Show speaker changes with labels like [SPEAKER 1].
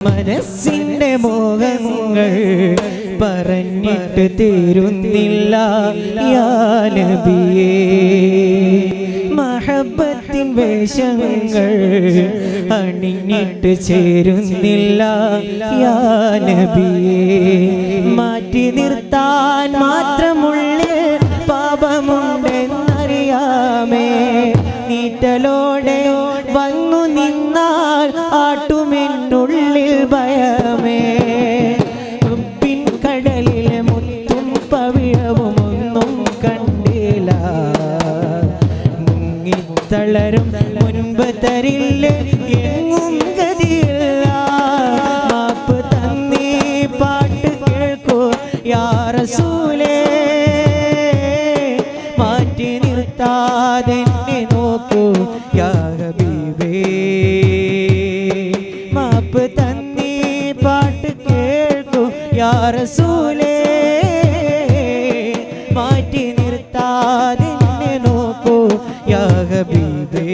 [SPEAKER 1] മനസ്സിന്റെ മോഹങ്ങൾ പറഞ്ഞിട്ട് തീരുന്നില്ല യാ നബിയേ മഹബത്തിൻ വേഷങ്ങൾ അണിഞ്ഞിട്ട് ചേരുന്നില്ല യാ നബിയേ മാറ്റി നിർത്താൻ മാത്രമുള്ള പാപമുണ്ടെന്നറിയാമേ നീറ്റലോടെ വന്നു നിന്നാൽ ആട്ടുമെന്നുള്ളിൽ ഭയമേ ഉപ്പിൻ കടലിലെ മുത്തും പവിഴവും ഒന്നും കണ്ടില്ല മുങ്ങിത്തളരും മുൻപ് തരില്ല എങ്ങും ഗതിയില്ല മാപ്പ് തന്നീ പാട്ട് കേൾക്കൂ യാ റസൂലേ മാറ്റി നിർത്താതെ നോക്കൂ യാ ഹബീബേ മാപ്പ് തന്നീ പാട്ട് കേൾക്കൂ യാ റസൂലേ മാറ്റി നിർത്താതെ നോക്കൂ യാ ഹബീബേ